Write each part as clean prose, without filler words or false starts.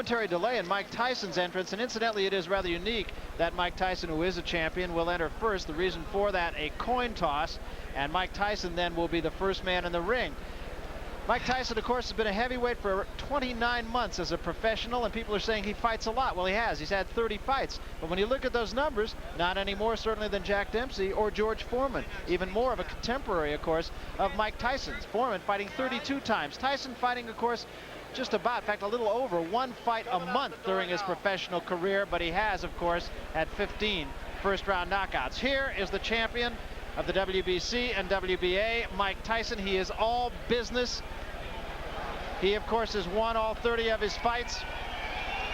momentary delay in Mike Tyson's entrance, and incidentally, it is rather unique that Mike Tyson, who is a champion, will enter first. The reason for that, a coin toss, and Mike Tyson then will be the first man in the ring. Mike Tyson, of course, has been a heavyweight for 29 months as a professional, and people are saying he fights a lot. Well, he has. He's had 30 fights. But when you look at those numbers, not any more certainly than Jack Dempsey or George Foreman. Even more of a contemporary, of course, of Mike Tyson's. Foreman fighting 32 times. Tyson fighting, of course, just about, in fact, a little over one fight a month during his professional career. But he has, of course, had 15 first-round knockouts. Here is the champion of the WBC and WBA, Mike Tyson. He is all business. He, of course, has won all 30 of his fights.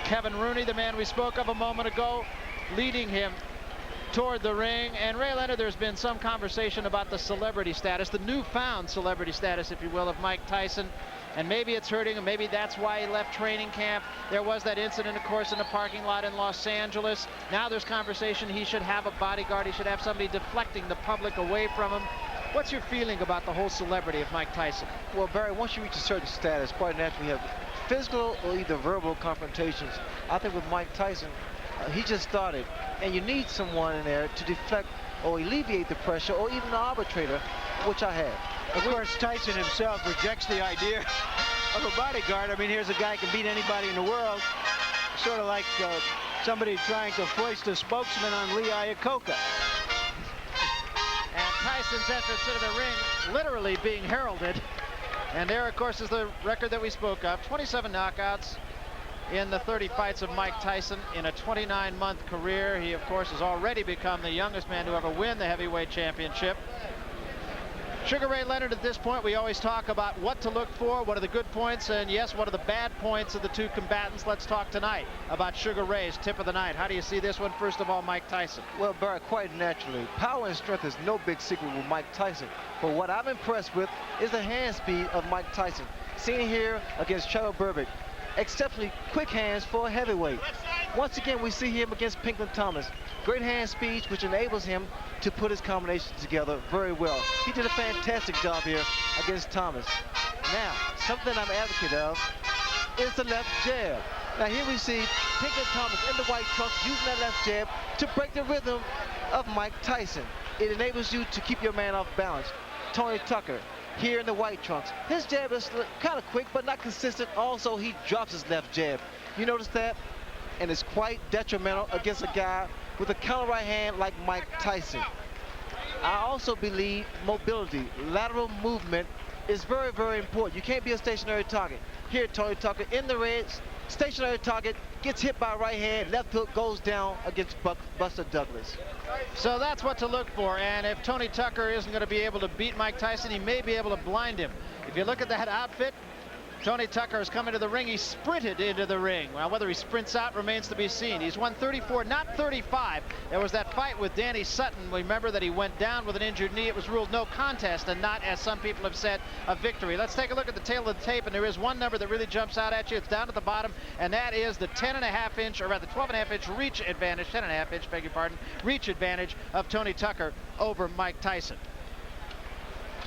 Kevin Rooney, the man we spoke of a moment ago, leading him toward the ring. And Ray Leonard, there's been some conversation about the celebrity status, the newfound celebrity status, if you will, of Mike Tyson. And maybe it's hurting him. Maybe that's why he left training camp. There was that incident, of course, in the parking lot in Los Angeles. Now there's conversation he should have a bodyguard. He should have somebody deflecting the public away from him. What's your feeling about the whole celebrity of Mike Tyson? Well, Barry, once you reach a certain status, quite naturally you have physical or either verbal confrontations. I think with Mike Tyson, he just started, and you need someone in there to deflect or alleviate the pressure, or even an arbitrator, which I have. Of course, Tyson himself rejects the idea of a bodyguard. I mean, here's a guy who can beat anybody in the world, sort of like somebody trying to foist a spokesman on Lee Iacocca. And Tyson's entrance into the ring literally being heralded. And there, of course, is the record that we spoke of. 27 knockouts in the 30 fights of Mike Tyson in a 29-month career. He, of course, has already become the youngest man to ever win the heavyweight championship. Sugar Ray Leonard, at this point, we always talk about what to look for, what are the good points, and yes, what are the bad points of the two combatants. Let's talk tonight about Sugar Ray's tip of the night. How do you see this one? First of all, Mike Tyson. Well, Barry, quite naturally, power and strength is no big secret with Mike Tyson. But what I'm impressed with is the hand speed of Mike Tyson. Seen here against Charles Burbick, exceptionally quick hands for a heavyweight. Once again, we see him against Pinklon Thomas. Great hand speeds, which enables him to put his combinations together very well. He did a fantastic job here against Thomas. Now, something I'm an advocate of is the left jab. Now here we see Pinklon Thomas in the white trunks using that left jab to break the rhythm of Mike Tyson. It enables you to keep your man off balance. Tony Tucker here in the white trunks. His jab is kind of quick, but not consistent. Also, he drops his left jab. You notice that? And it's quite detrimental against a guy with a counter right hand like Mike Tyson. I also believe mobility, lateral movement is very, very important. You can't be a stationary target. Here, Tony Tucker in the reds, stationary target, gets hit by a right hand, left hook goes down against Buster Douglas. So that's what to look for, and if Tony Tucker isn't going to be able to beat Mike Tyson, he may be able to blind him. If you look at that outfit, Tony Tucker has come into the ring. He sprinted into the ring. Well, whether he sprints out remains to be seen. He's won 34, not 35. There was that fight with Danny Sutton. Remember that he went down with an injured knee. It was ruled no contest and not, as some people have said, a victory. Let's take a look at the tail of the tape, and there is one number that really jumps out at you. It's down at the bottom, and that is the 10.5 inch, or rather 12.5 inch reach advantage, 10.5 inch, beg your pardon, reach advantage of Tony Tucker over Mike Tyson.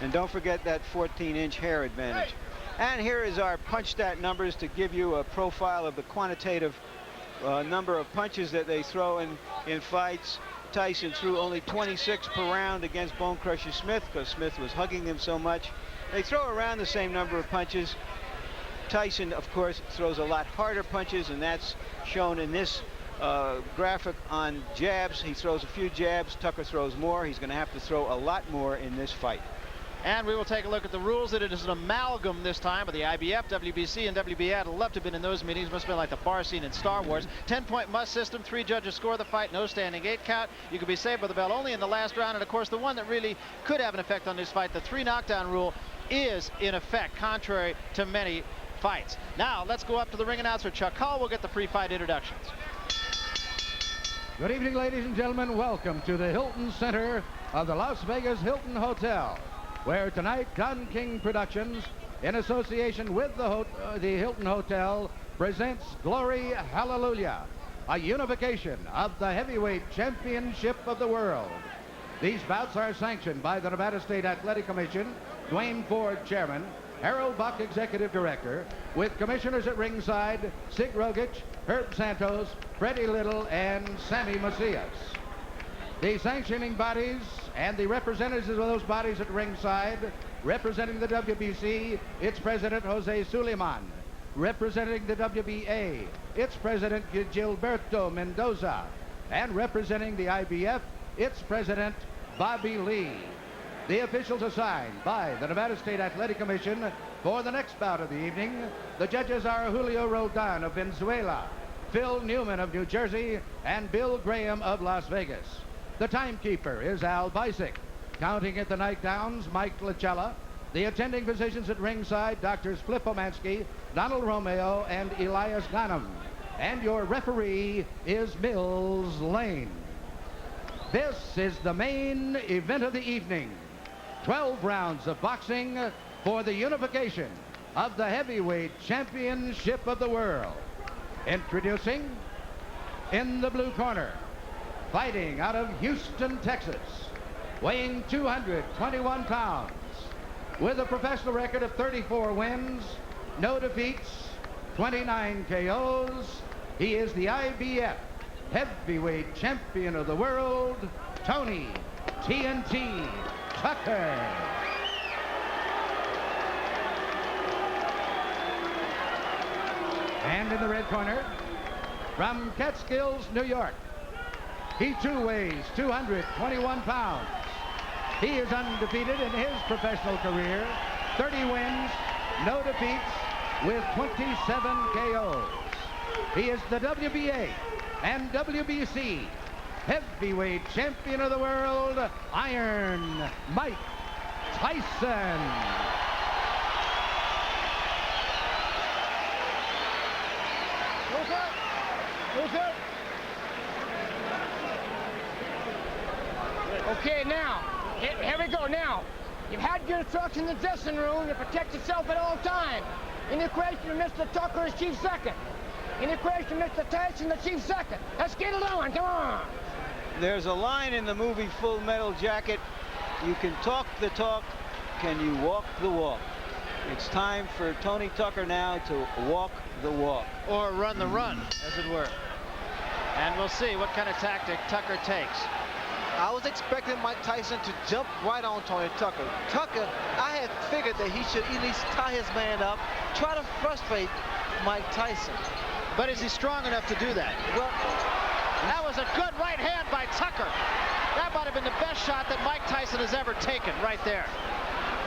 And don't forget that 14-inch hair advantage. And here is our punch stat numbers to give you a profile of the quantitative number of punches that they throw in fights. Tyson threw only 26 per round against Bone Crusher Smith because Smith was hugging him so much. They throw around the same number of punches. Tyson, of course, throws a lot harder punches, and that's shown in this graphic on jabs. He throws a few jabs. Tucker throws more. He's going to have to throw a lot more in this fight. And we will take a look at the rules. It is an amalgam this time of the IBF, WBC, and WBA. I'd love to have been in those meetings. Must have been like the bar scene in Star Wars. 10-point must system. 3 judges score the fight. No standing 8 count. You can be saved by the bell only in the last round. And, of course, the one that really could have an effect on this fight, the 3 knockdown rule, is in effect, contrary to many fights. Now, let's go up to the ring announcer, Chuck Hull. We'll get the pre-fight introductions. Good evening, ladies and gentlemen. Welcome to the Hilton Center of the Las Vegas Hilton Hotel, where tonight Don King Productions, in association with the Hilton Hotel, presents Glory Hallelujah, a unification of the heavyweight championship of the world. These bouts are sanctioned by the Nevada State Athletic Commission, Dwayne Ford, chairman, Harold Buck, Executive Director, with commissioners at ringside, Sig Rogic, Herb Santos, Freddie Little, and Sammy Macias. The sanctioning bodies and the representatives of those bodies at ringside, representing the WBC, its president, Jose Suleiman. Representing the WBA, its president, Gilberto Mendoza. And representing the IBF, its president, Bobby Lee. The officials assigned by the Nevada State Athletic Commission for the next bout of the evening. The judges are Julio Roldan of Venezuela, Phil Newman of New Jersey, and Bill Graham of Las Vegas. The timekeeper is Al Bisick. Counting at the nightgowns, Mike Lachella. The attending physicians at ringside, Doctors Flip Omansky, Donald Romeo, and Elias Ghanem. And your referee is Mills Lane. This is the main event of the evening. 12 rounds of boxing for the unification of the heavyweight championship of the world. Introducing, in the blue corner, fighting out of Houston, Texas, weighing 221 pounds, with a professional record of 34 wins, no defeats, 29 KOs. He is the IBF heavyweight champion of the world, Tony TNT Tucker. And in the red corner, from Catskills, New York, he too weighs 221 pounds. He is undefeated in his professional career, 30 wins, no defeats, with 27 KOs. He is the WBA and WBC heavyweight champion of the world, Iron Mike Tyson. Okay, now, here we go. Now, you've had your instructions in the dressing room to protect yourself at all times. Any question, Mr. Tucker is chief second. Any question, Mr. Tyson, the chief second. Let's get it on, come on. There's a line in the movie Full Metal Jacket. You can talk the talk, can you walk the walk? It's time for Tony Tucker now to walk the walk. Or run the run, as it were. And we'll see what kind of tactic Tucker takes. I was expecting Mike Tyson to jump right on Tony Tucker. Tucker, I had figured that he should at least tie his man up, try to frustrate Mike Tyson. But is he strong enough to do that? Well, that was a good right hand by Tucker. That might have been the best shot that Mike Tyson has ever taken right there.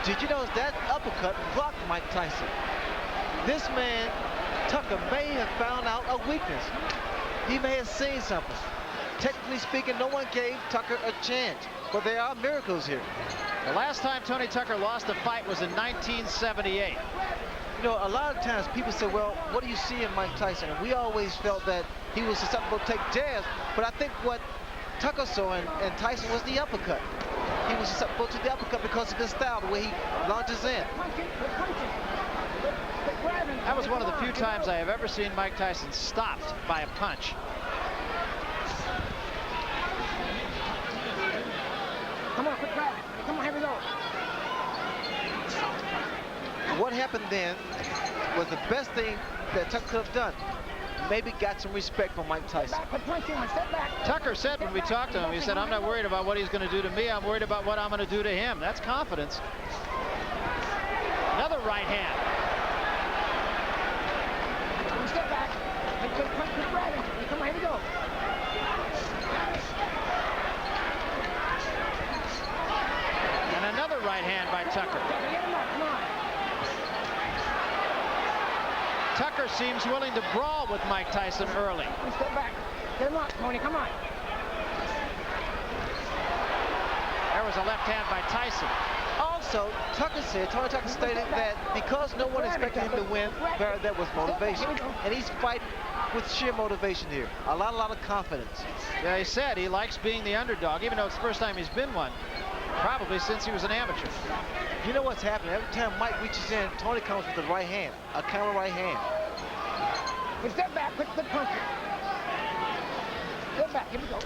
did you notice that uppercut blocked Mike Tyson? This man, Tucker, may have found out a weakness. He may have seen something. Technically speaking, no one gave Tucker a chance, but there are miracles here. The last time Tony Tucker lost a fight was in 1978. You know, a lot of times people say, well, what do you see in Mike Tyson? And we always felt that he was susceptible to take jabs, but I think what Tucker saw in Tyson was the uppercut. He was susceptible to the uppercut because of his style, the way he launches in. That was one of the few times I have ever seen Mike Tyson stopped by a punch. Come on, quit grabbing. Come on, here we go. What happened then was the best thing that Tucker could have done. Maybe got some respect from Mike Tyson. Quit punching one, step back. Tucker said when we talked to him, he said, I'm not worried about what he's going to do to me. I'm worried about what I'm going to do to him. That's confidence. Another right hand. Step back. Quit grabbing. Come on, here we go. And another right hand by Tucker. Get him up, come on. Tucker seems willing to brawl with Mike Tyson early. Step back. Get him up, Tony, come on. There was a left hand by Tyson. Also, Tony Tucker stated that because no one expected him to win, that was motivation. And he's fighting with sheer motivation here. A lot of confidence. Yeah, he said he likes being the underdog, even though it's the first time he's been one. Probably since he was an amateur. You know what's happening? Every time Mike reaches in, Tony comes with the right hand, a counter right hand. Step back, quit punching. Step back, here we go.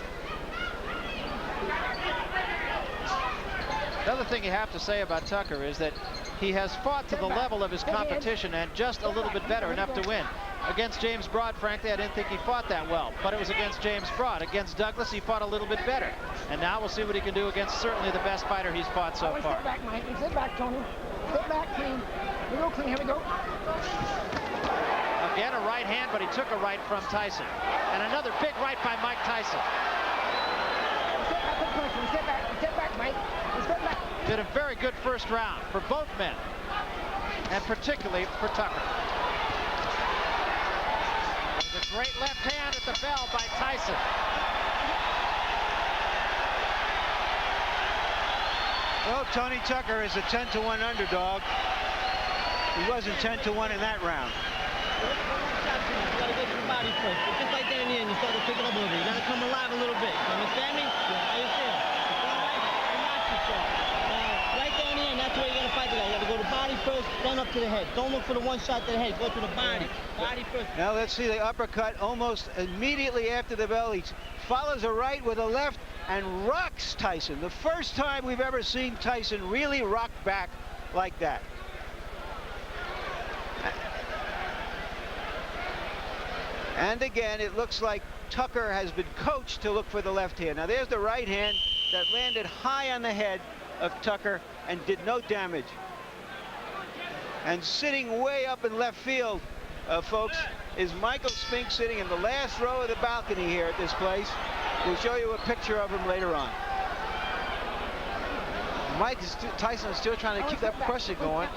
Another thing you have to say about Tucker is that he has fought to the level of his competition and just a little bit better, enough to win. Against James Broad, frankly, I didn't think he fought that well, but it was against James Broad. Against Douglas, he fought a little bit better. And now we'll see what he can do against certainly the best fighter he's fought so far. Sit back, Mike. Sit back, Tony. Sit back, clean. Here we go, clean. Here we go. Again, a right hand, but he took a right from Tyson. And another big right by Mike Tyson. Step back, Mike. Step back. Did a very good first round for both men, and particularly for Tucker. With a great left hand at the bell by Tyson. Well, Tony Tucker is a 10-to-1 underdog. He wasn't 10-to-1 in that round. You gotta get to the body first. But just like that in the end, you start to pick it up a little bit. You gotta come alive a little bit. You understand me? How you feel? You feel right? Relax yourself. Right there in the end, that's where you gotta fight the guy. You gotta go to body first, then up to the head. Don't look for the one shot to the head. Go to the body. Body first. Now let's see the uppercut almost immediately after the bell. He follows a right with a left and rocks Tyson. The first time we've ever seen Tyson really rock back like that. And again, it looks like Tucker has been coached to look for the left hand. Now there's the right hand that landed high on the head of Tucker and did no damage. And sitting way up in left field, folks, is Michael Spinks, sitting in the last row of the balcony here at this place. We'll show you a picture of him later on. Tyson is still trying to keep that pressure going.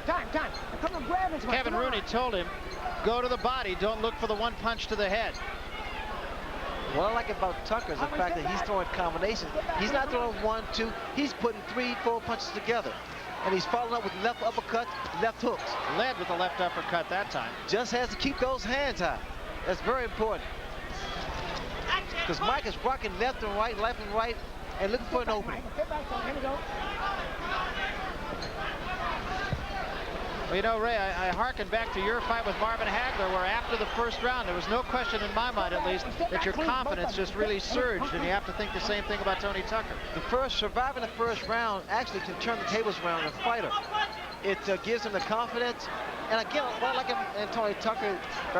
Time. Come on, grab it. Kevin Rooney told him, go to the body, don't look for the one punch to the head. What I like about Tucker is the fact that he's throwing combinations. He's not throwing 1, 2. He's putting 3, 4 punches together. And he's following up with left uppercut, left hooks. Led with the left uppercut that time. Just has to keep those hands high. That's very important. Because Mike is rocking left and right, and looking for an opening. Here we go. Well, you know, Ray, I hearken back to your fight with Marvin Hagler, where after the first round, there was no question in my mind, at least, that your confidence just really surged, and you have to think the same thing about Tony Tucker. Surviving the first round actually can turn the tables around on a fighter. It gives him the confidence. And again, what I like him and Tony Tucker,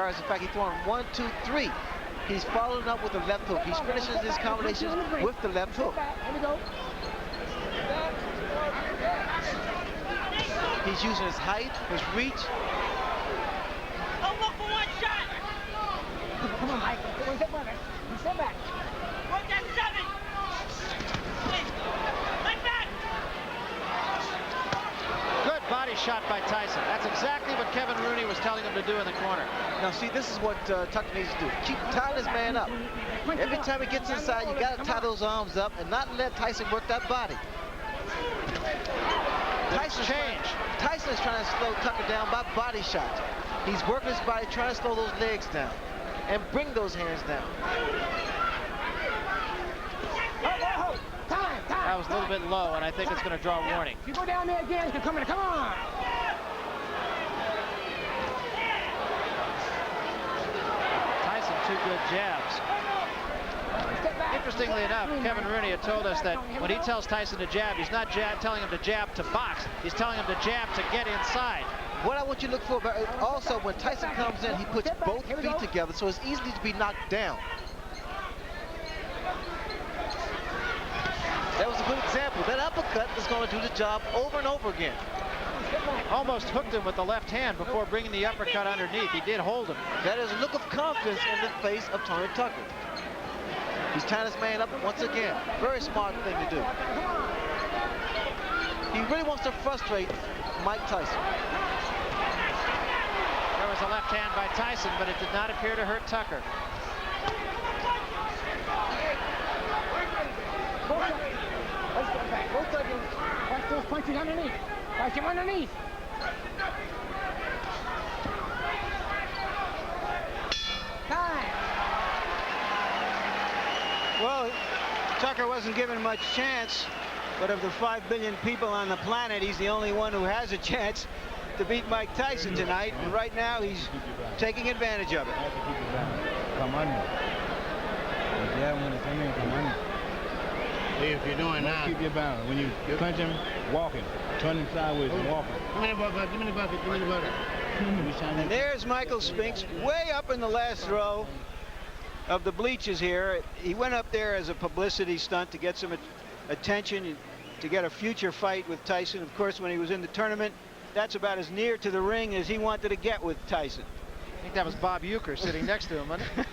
is the fact he's throwing 1, 2, 3. He's following up with the left hook. He's finishing his combinations with the left hook. Here we go. He's using his height, his reach. Don't look for one shot. Come on, Mike. Step back. Work that 7. Like that. Good body shot by Tyson. That's exactly what Kevin Rooney was telling him to do in the corner. Now, see, this is what Tucker needs to do. Keep tying his man up. Every time he gets inside, you got to tie those arms up and not let Tyson work that body. Tyson is trying to slow Tucker down by body shots. He's working his body, trying to slow those legs down and bring those hands down. Time. That was a little bit low, and I think it's going to draw a warning. If you go down there again, it's going to come on. Tyson, 2 good jabs. Interestingly enough, Kevin Rooney had told us that when he tells Tyson to jab, he's not telling him to jab to box. He's telling him to jab to get inside. What I want you to look for, also when Tyson comes in, he puts both feet together, so it's easy to be knocked down. That was a good example. That uppercut is going to do the job over and over again. Almost hooked him with the left hand before bringing the uppercut underneath. He did hold him. That is a look of confidence in the face of Tony Tucker. He's tying his man up once again. Very smart thing to do. He really wants to frustrate Mike Tyson. There was a left hand by Tyson, but it did not appear to hurt Tucker. Watch those punches underneath. Watch him underneath. Time. Well, Tucker wasn't given much chance, but of the 5 billion people on the planet, he's the only one who has a chance to beat Mike Tyson tonight, and right now he's taking advantage of it. If you're doing now. Keep your balance. When you punch him, walking, turning sideways and walking. Give me the bucket, give me the bucket, give me the bucket. And there's Michael Spinks, way up in the last row of the bleachers here. He went up there as a publicity stunt to get some attention, to get a future fight with Tyson. Of course, when he was in the tournament, that's about as near to the ring as he wanted to get with Tyson. I think that was Bob Euchre sitting next to him, wasn't it?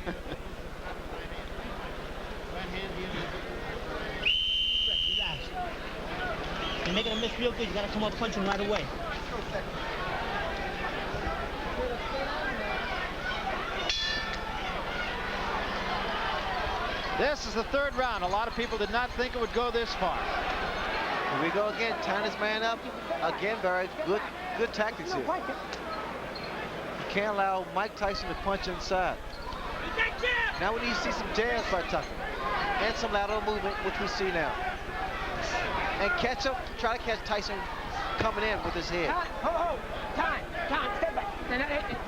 Relax. You're making a miss real good. You gotta come up punching right away. This is the third round. A lot of people did not think it would go this far. Here we go again, tying this man up. Again, very good tactics here. You can't allow Mike Tyson to punch inside. Now we need to see some jabs by Tucker. And some lateral movement, which we see now. And catch him, try to catch Tyson coming in with his head. Time, step back.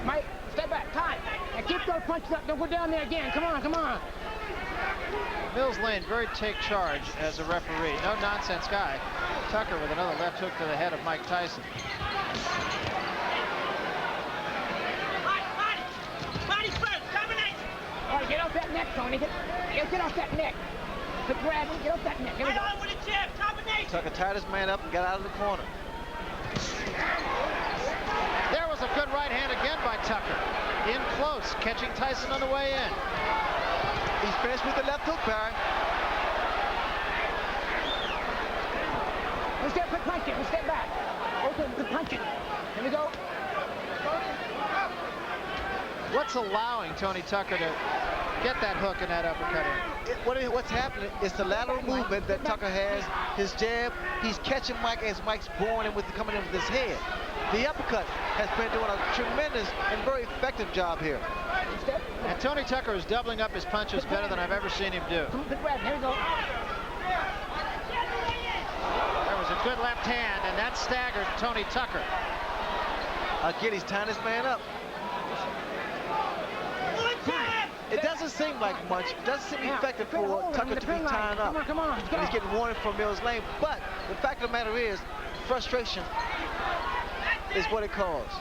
Mike, step back, time. And keep those punches up, don't go down there again. Come on. Mills Lane, very take charge as a referee. No nonsense guy. Tucker with another left hook to the head of Mike Tyson. Body first, combination. All right, get off that neck, Tony. Get off that neck. Quit grabbing, get off that neck. Here we go. Right on with a jab, combination. Tucker tied his man up and got out of the corner. There was a good right hand again by Tucker. In close, catching Tyson on the way in. He's finished with the left hook, Barry. Let's get quick punching. Let's step back. Okay, good punching. Here we go. What's allowing Tony Tucker to get that hook and that uppercut in? What's happening is the lateral movement that Tucker has, his jab. He's catching Mike as Mike's going in with coming in with his head. The uppercut has been doing a tremendous and very effective job here. And Tony Tucker is doubling up his punches better than I've ever seen him do. Good grab. Here we go. There was a good left hand, and that staggered Tony Tucker. Again, he's tying his man up. It doesn't seem like much. It doesn't seem effective for Tucker to be tying up. Come on. And he's getting warning from Mills Lane. But the fact of the matter is, frustration is what it caused.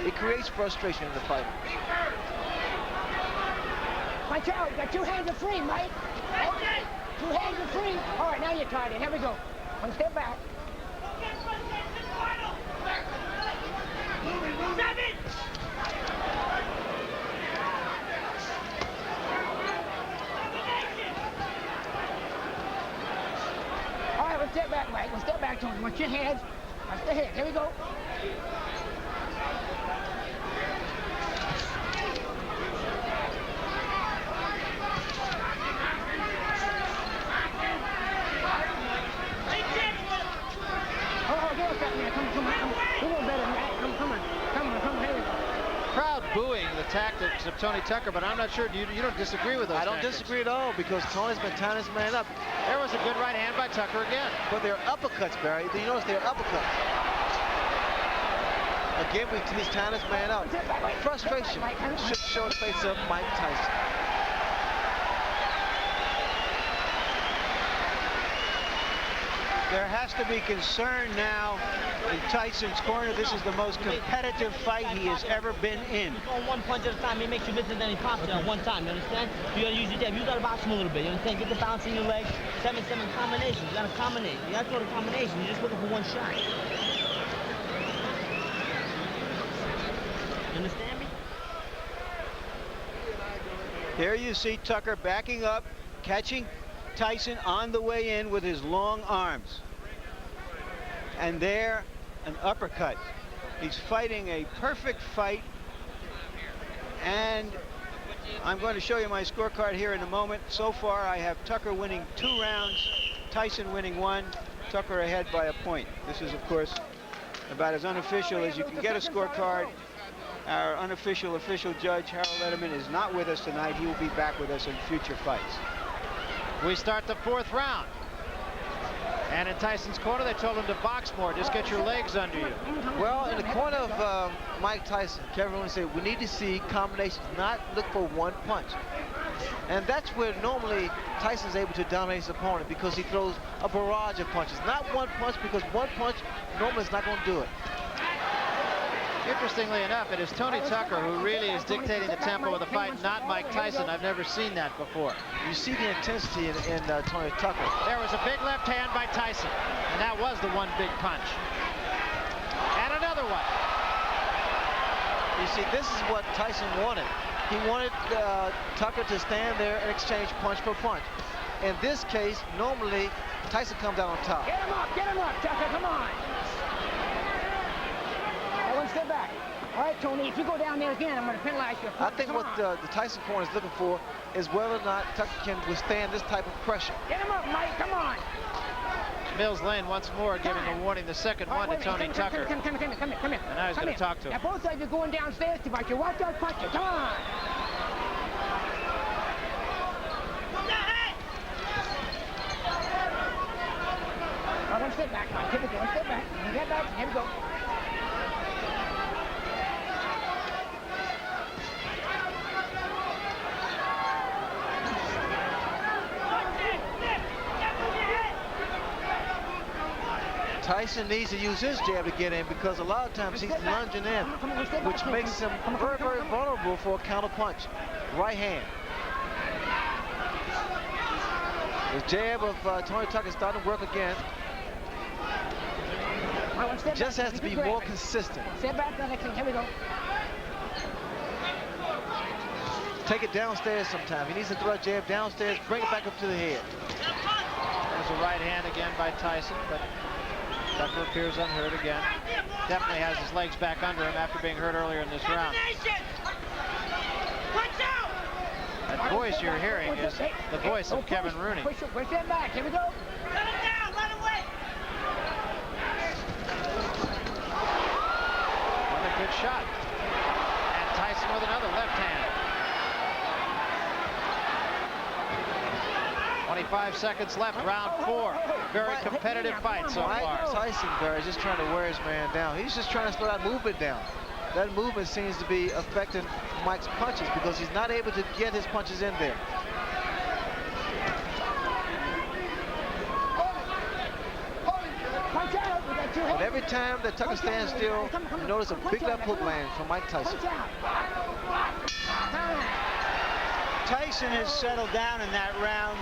It creates frustration in the fight. Punch out. Got two hands are free, Mike. Okay. Two hands are free. All right, now you're tied in. Here we go. One step back. All right, one step back, Mike. One step back, Tony. Watch your hands. Watch the head. Here we go. Crowd booing the tactics of Tony Tucker, but I'm not sure you don't disagree with those I don't tactics. disagree at all because Tony's been tying his man up. There was a good right hand by Tucker again. But they're uppercuts, Barry. You notice they're uppercuts. Again, he's tying his man up. Frustration should show the face of Mike Tyson. There has to be concern now in Tyson's corner. This is the most competitive fight he has ever been in. He's going one punch at a time. He makes you miss it, then he pops it at one time. You understand? You gotta use your jab. You gotta box him a little bit. You understand? Get the bounce in your legs. 7-7 combinations. You gotta combinate. You gotta throw the combination. You're just looking for one shot. You understand me? Here you see Tucker backing up, catching Tyson on the way in with his long arms. And there, an uppercut. He's fighting a perfect fight. And I'm going to show you my scorecard here in a moment. So far, I have Tucker winning 2 rounds, Tyson winning 1, Tucker ahead by a point. This is, of course, about as unofficial as you can get a scorecard. Our unofficial official judge, Harold Letterman, is not with us tonight. He will be back with us in future fights. We start the 4th round. And in Tyson's corner, they told him to box more. Just get your legs under you. Well, in the corner of Mike Tyson, Kevin Owens said, we need to see combinations, not look for one punch. And that's where normally Tyson's able to dominate his opponent, because he throws a barrage of punches. Not one punch, because one punch normally is not going to do it. Interestingly enough, it is Tony Tucker who really is dictating the tempo of the fight, not Mike Tyson. I've never seen that before. You see the intensity in Tony Tucker. There was a big left hand by Tyson, and that was the one big punch. And another one. You see, this is what Tyson wanted. He wanted Tucker to stand there and exchange punch for punch. In this case, normally, Tyson comes out on top. Get him up, Tucker, come on. I want to step back. All right, Tony, if you go down there again, I'm going to penalize you. I think what the Tyson corner is looking for is whether or not Tucker can withstand this type of pressure. Get him up, Mike, come on. Mills Lane once more giving a warning, the second one to Tony Tucker. Come here. And now he's going to talk to him. Now, both sides are going downstairs to fight you. Watch out, punch you. Come on. I want to step back, Mike. Here we go. Step back. Get back. Here we go. Tyson needs to use his jab to get in, because a lot of times he's lunging in, which makes him very, very vulnerable for a counter punch. Right hand. The jab of Tony Tucker is starting to work again. Just has to be more consistent. Step back, here we go. Take it downstairs sometime. He needs to throw a jab downstairs, bring it back up to the head. There's a right hand again by Tyson, but Tucker appears unhurt again. Definitely has his legs back under him after being hurt earlier in this round. That voice you're hearing is the voice of Kevin Rooney. Push him back. Here we go. Another good shot. And Tyson with another left hand. 25 seconds left, round 4. Very competitive fight so Mike far. Tyson, Barry, is just trying to wear his man down. He's just trying to slow that movement down. That movement seems to be affecting Mike's punches, because he's not able to get his punches in there. But every time that Tucker stands still, you notice a big left hook land from Mike Tyson. Tyson has settled down in that round,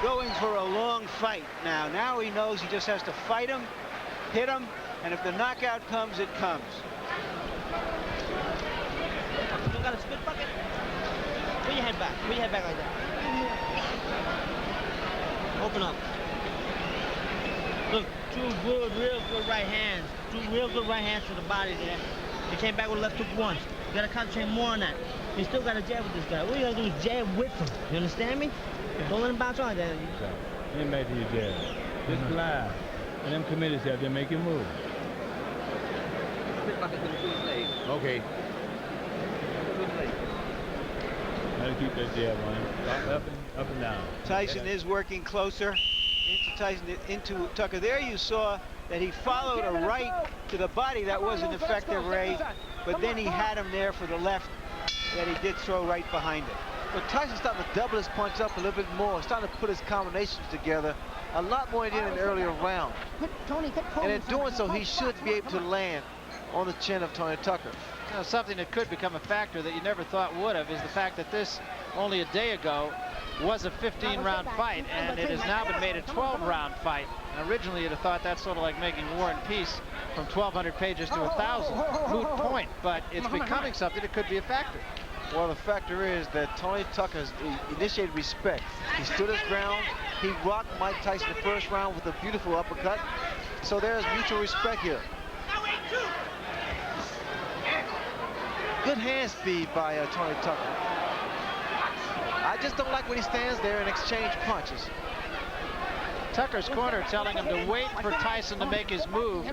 going for a long fight now. Now he knows he just has to fight him, hit him, and if the knockout comes, it comes. You got a spit bucket? Put your head back. Put your head back like that. Open up. Look, two good, real good right hands. Two real good right hands to the body there. He came back with a left hook once. You gotta concentrate more on that. You still gotta jab with this guy. What you gotta do is jab with him. You understand me? Don't let him bounce on like that. Get back to your jab. Just glide. And them commit yourself, then make your move. Okay. Gotta keep that jab on him. Up and down. Tyson is working closer into Tucker. There you saw that he followed a right to the body. That wasn't effective, Ray, but then he had him there for the left that he did throw right behind it. But Tyson's starting to double his punch up a little bit more, starting to put his combinations together a lot more than he did in the earlier round. And in doing so, he should be able to land on the chin of Tony Tucker. You know, something that could become a factor that you never thought would have is the fact that this, only a day ago, was a 15-round fight, and it has now been made a 12-round fight. And originally, you'd have thought that's sort of like making War and Peace from 1,200 pages to 1,000. Moot point, but it's becoming something that could be a factor. Well, the factor is that Tony Tucker has initiated respect. He stood his ground. He rocked Mike Tyson the first round with a beautiful uppercut. So there's mutual respect here. Good hand speed by Tony Tucker. I just don't like when he stands there and exchange punches. Tucker's corner telling him to wait for Tyson to make his move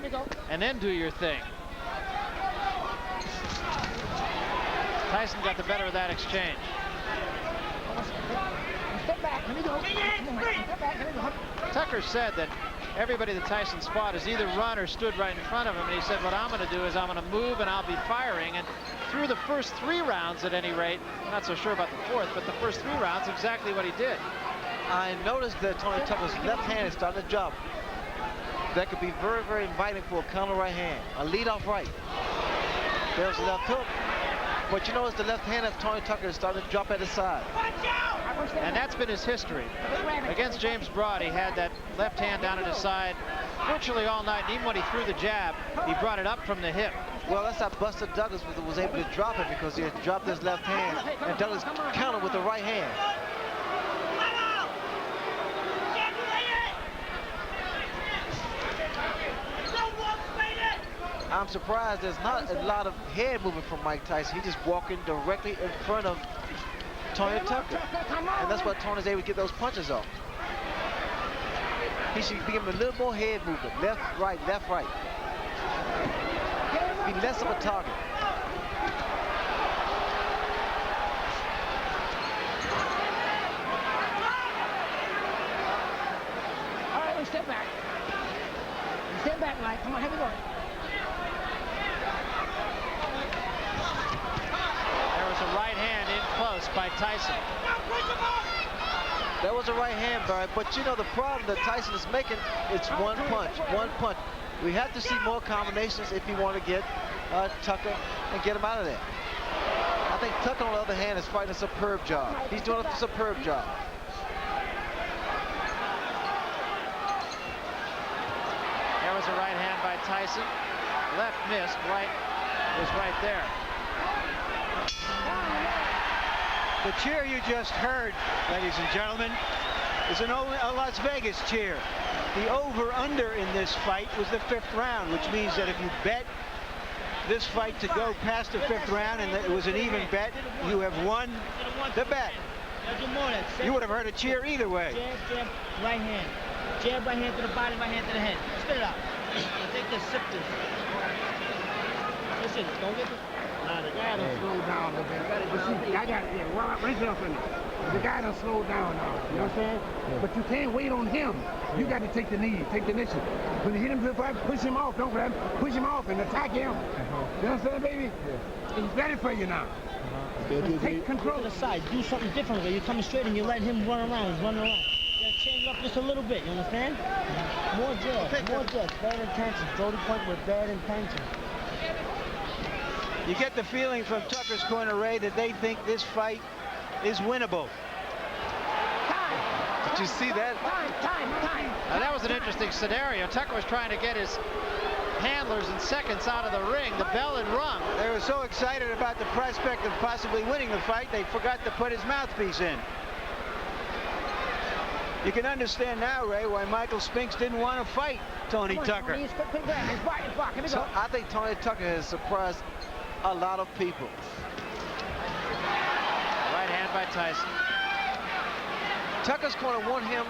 and then do your thing. Tyson got the better of that exchange. Tucker said that everybody that Tyson fought has either run or stood right in front of him, and he said, what I'm going to do is I'm going to move and I'll be firing. And through the first 3 rounds at any rate. I'm not so sure about the 4th, but the first 3 rounds, exactly what he did. I noticed that Tony Tucker's left hand is starting to drop. That could be very, very inviting for a counter right hand. A lead-off right. There's the left hook. But you notice the left hand of Tony Tucker is starting to drop at his side. And that's been his history. Against James Broad, he had that left hand down at his side virtually all night. And even when he threw the jab, he brought it up from the hip. Well, that's how Buster Douglas was able to drop it, because he had dropped his left hand, and Douglas countered with the right hand. I'm surprised there's not a lot of head movement from Mike Tyson. He's just walking directly in front of Tony Tucker. And that's why Tony's able to get those punches off. He should be giving a little more head movement. Left, right, left, right. Be less of a target. All right, let's step back. Step back, Mike. Come on, here we go. There was a right hand in close by Tyson. That was a right hand, Barry, but you know the problem that Tyson is making, it's one punch, one punch. We have to see more combinations if you want to get Tucker and get him out of there. I think Tucker, on the other hand, is fighting a superb job. He's doing a superb job. There was a right hand by Tyson. Left missed, right was right there. The cheer you just heard, ladies and gentlemen, is a Las Vegas cheer. The over-under in this fight was the 5th round, which means that if you bet this fight to go past the 5th round and that it was an even bet, you have won the bet. You would have heard a cheer either way. Jab, jab, right hand. Jab, right hand to the body, right hand to the head. Spit it out. Take this, sip this. Listen, don't get this. Nah, the guy done slowed down a little bit. I got it. Yeah, raise it up in it. The guy done slowed down now. You know what I'm saying? But you can't wait on him. You got to take the knee, take the initiative. When you hit him to the fight, push him off. Don't grab him. Push him off and attack him. You know what I'm saying, baby? He's ready for you now. Take control. To the side. Do something different. You're coming straight and you let him run around. He's running around. You gotta change it up just a little bit. You understand? More jabs. More jabs. Bad intentions. Jody Point with bad intentions. You get the feeling from Tucker's corner, Ray, that they think this fight is winnable. Did you see that? Time. Now that was an interesting scenario. Tucker was trying to get his handlers in seconds out of the ring. The bell had rung. They were so excited about the prospect of possibly winning the fight, they forgot to put his mouthpiece in. You can understand now, Ray, why Michael Spinks didn't want to fight Tony Tucker. So I think Tony Tucker has surprised a lot of people. Right hand by Tyson. Tucker's corner want him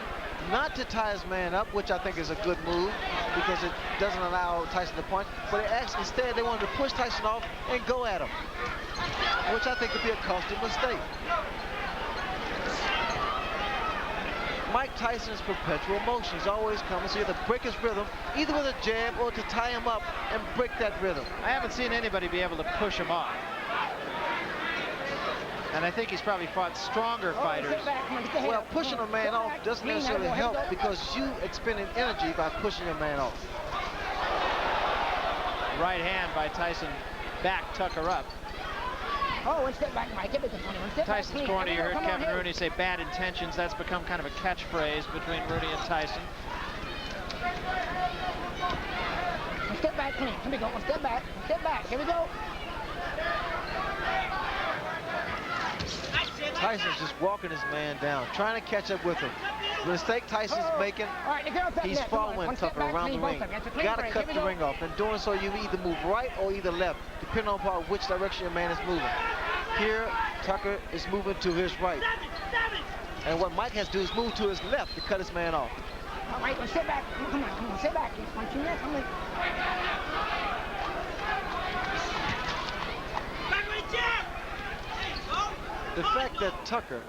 not to tie his man up, which I think is a good move because it doesn't allow Tyson to punch. But instead, they wanted to push Tyson off and go at him, which I think could be a costly mistake. Mike Tyson's perpetual motion. He's always coming, so you have to break his rhythm, either with a jab or to tie him up and break that rhythm. I haven't seen anybody be able to push him off. And I think he's probably fought stronger fighters. Well, pushing a man off doesn't necessarily help because you expending energy by pushing a man off. Right hand by Tyson. Back Tucker up. Oh, one step back, Mike. Give it to Tony. One step Tyson's back, corner, you heard Come on, Kevin here. Rooney say bad intentions. That's become kind of a catchphrase between Rooney and Tyson. One step back, clean. Here we go. One step back. One step back. Here we go. Tyson's just walking his man down, trying to catch up with him. The mistake Tyson's making, All right, the girl's up he's there. Come on. following One step Tucker back, around the clean, both ring. of you. It's a clean Got to break. cut Here the we ring go. off. In doing so, you either move right or either left, depending upon which direction your man is moving. Here, Tucker is moving to his right. And what Mike has to do is move to his left to cut his man off. All right, one step back. Come on. Step back. He's punching that. Come on. The fact that Tucker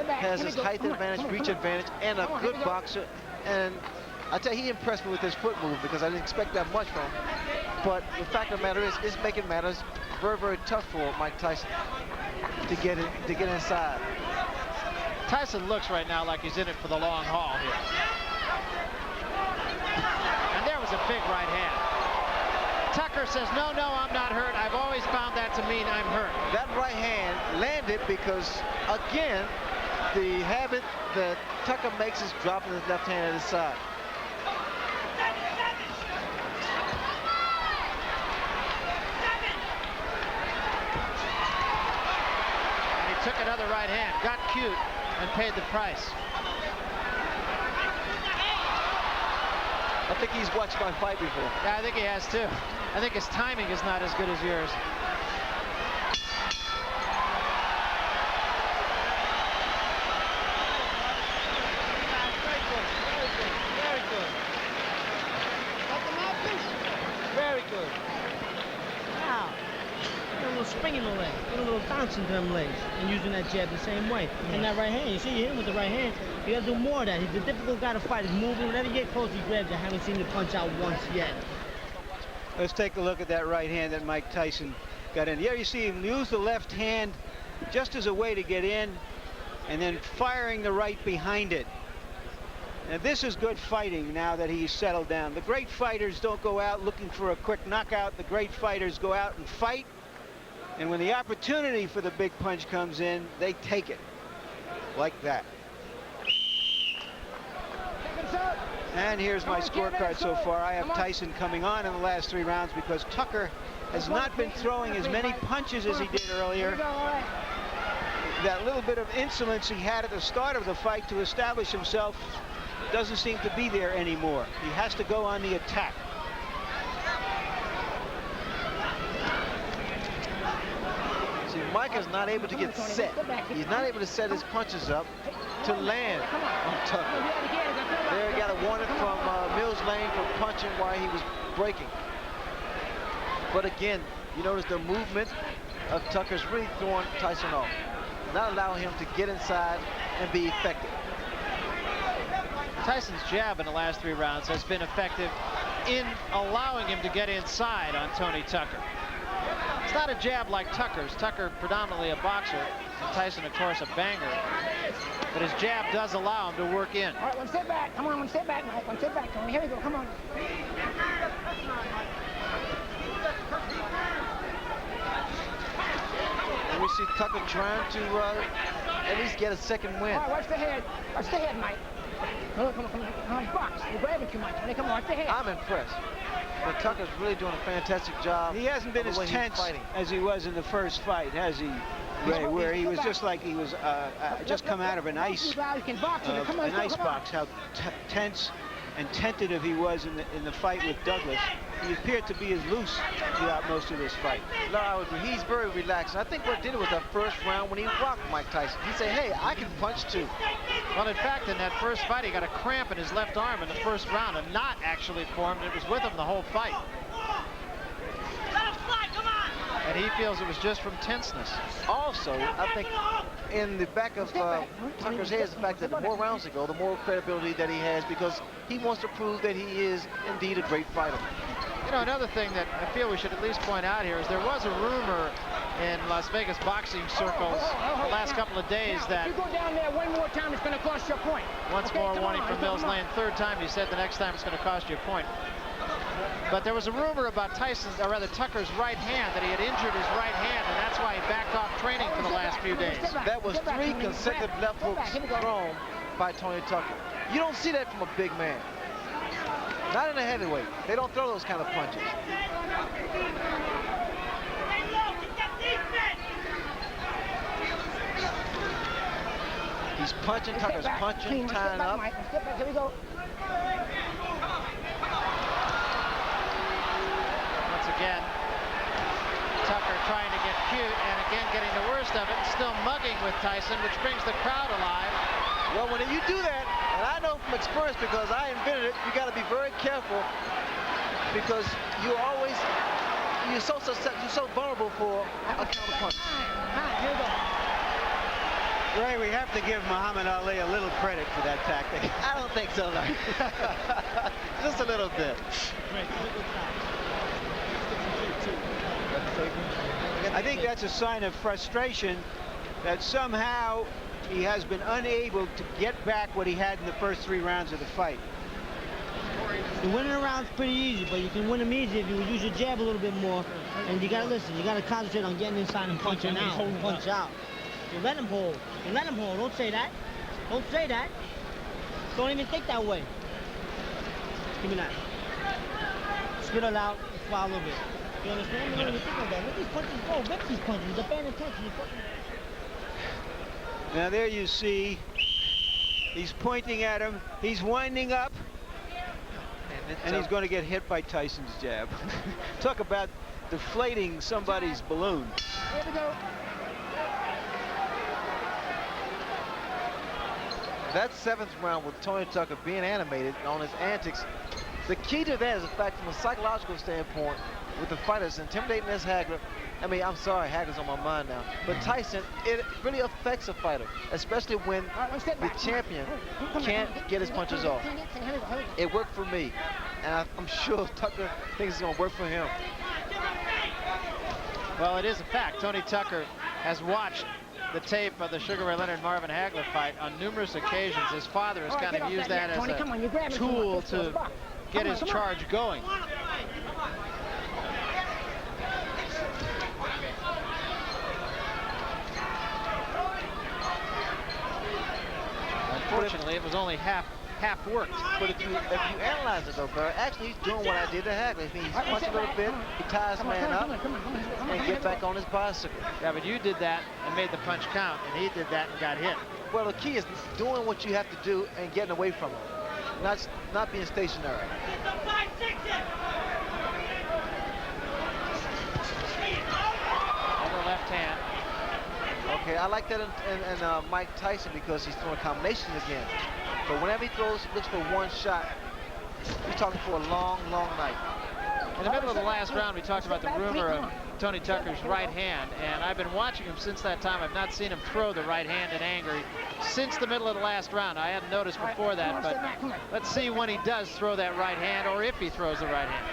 has his height advantage, reach advantage, and a good boxer, and I tell you, he impressed me with his foot move because I didn't expect that much from him. But the fact of the matter is, it's making matters very, very tough for Mike Tyson to get inside. Tyson looks right now like he's in it for the long haul here. And there was a big right hand. Tucker says, no, I'm not hurt. I've always found that to mean I'm hurt. That right hand landed because, again, the habit that Tucker makes is dropping his left hand at his side. And he took another right hand, got cute, and paid the price. I think he's watched my fight before. Yeah, I think he has too. I think his timing is not as good as yours. Very good. Very good. Wow. Got a little spring in the leg. Got a little bounce into them legs. And using that jab the same way. And that right hand, you see you hit him with the right hand. You gotta do more of that. He's a difficult guy to fight. He's moving. Whenever you get close, he grabs you. I haven't seen him punch out once yet. Let's take a look at that right hand that Mike Tyson got in. Yeah, you see him use the left hand just as a way to get in, and then firing the right behind it. Now this is good fighting now that he's settled down. The great fighters don't go out looking for a quick knockout. The great fighters go out and fight, and when the opportunity for the big punch comes in, they take it like that. And here's my scorecard so far. I have Tyson coming on in the last 3 rounds because Tucker has not been throwing as many punches as he did earlier. That little bit of insolence he had at the start of the fight to establish himself doesn't seem to be there anymore. He has to go on the attack. See, Mike is not able to get set. He's not able to set his punches up to land on Tucker. There he got a warning from Mills Lane for punching while he was breaking. But again, you notice the movement of Tucker's really throwing Tyson off, not allowing him to get inside and be effective. Tyson's jab in the last 3 rounds has been effective in allowing him to get inside on Tony Tucker. It's not a jab like Tucker's. Tucker predominantly a boxer, and Tyson, of course, a banger. But his jab does allow him to work in. All right, one step back. Come on, one step back, Mike. One step back, Tony. Here we go. Come on. And we see Tucker trying to at least get a second win. All right, watch the head. Watch the head, Mike. Come on, come on, come on. Come on, box. You're grabbing too much. Tony, come on, watch the head. I'm impressed. But Tucker's really doing a fantastic job. He hasn't been as tense as he was in the first fight, has he, Ray? Where he was just like he was just come out of an ice box. How tense and tentative he was in the fight with Douglas. He appeared to be as loose throughout most of this fight. No, I would agree. He's very relaxed. I think what did it was that first round when he rocked Mike Tyson. He said, hey, I can punch too. Well, in fact, in that first fight, he got a cramp in his left arm in the first round. A knot actually formed. It was with him the whole fight. And he feels it was just from tenseness. Also, I think in the back of Tucker's head is the fact that the more rounds they go, the more credibility that he has, because he wants to prove that he is indeed a great fighter. You know, another thing that I feel we should at least point out here is there was a rumor in Las Vegas boxing circles the last couple of days that if you go down there one more time, it's going to cost you a point. Once more warning from Mills Lane. 3rd time, he said the next time it's going to cost you a point. But there was a rumor about Tyson's, or rather Tucker's right hand, that he had injured his right hand, and that's why he backed off training for the last few days. That was 3 consecutive left hooks thrown by Tony Tucker. You don't see that from a big man. Not in a heavyweight. They don't throw those kind of punches. He's punching, Tucker's punching, tying up. Here we go. Once again, Tucker trying to get cute, and again getting the worst of it, and still mugging with Tyson, which brings the crowd alive. Well, when you do that, and I know from experience because I invented it, you got to be very careful because you're so vulnerable for a counter punch. Here we go. Ray, we have to give Muhammad Ali a little credit for that tactic. I don't think so, no. Just a little bit. I think that's a sign of frustration that somehow he has been unable to get back what he had in the first 3 rounds of the fight. The winning round's pretty easy, but you can win them easy if you use your jab a little bit more. And you gotta listen, you gotta concentrate on getting inside and punching out. Punch out. You let him hold. You let him hold. Don't say that. Don't say that. Don't even think that way. Give me that. Spit it out, swallow it. You understand? You don't even think of that. Let these punches go. Rip these punches. Defend the punches. Now there you see, he's pointing at him. He's winding up. And he's going to get hit by Tyson's jab. Talk about deflating somebody's balloon. Here we go. That 7th round with Tony Tucker being animated on his antics, the key to that is the fact from a psychological standpoint with the fighters intimidating this Hagler. I mean, I'm sorry, Hagler's on my mind now. But Tyson, it really affects a fighter, especially when the champion can't get his punches off. It worked for me, and I'm sure Tucker thinks it's going to work for him. Well, it is a fact. Tony Tucker has watched the tape of the Sugar Ray Leonard-Marvin Hagler fight on numerous occasions. His father has kind of used that as a tool to get his charge going. Unfortunately, it was only half worked. But if you analyze it though, Barry, actually he's doing what I did to Hagler. He's punch a little bit, he ties the man up, and get back on his bicycle. Yeah, but you did that and made the punch count, and he did that and got hit. Well, the key is doing what you have to do and getting away from him, not being stationary. Over left hand. Okay, I like that in Mike Tyson because he's throwing combinations again. But whenever he looks for one shot, he's talking for a long, long night. In the middle of the last round, we talked about the rumor of Tony Tucker's right hand, and I've been watching him since that time. I've not seen him throw the right hand in anger since the middle of the last round. I hadn't noticed before that, but let's see when he does throw that right hand, or if he throws the right hand.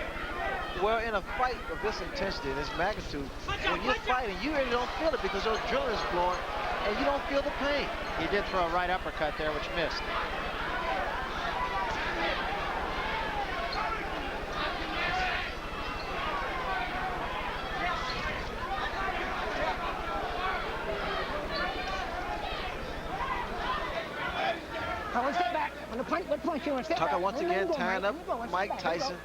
Well, in a fight of this intensity, this magnitude, when you're fighting, you really don't feel it because your adrenaline's flowing, and you don't feel the pain. He did throw a right uppercut there, which missed. Step back. What punch you want to step Tucker back? once again tying up Mike Tyson,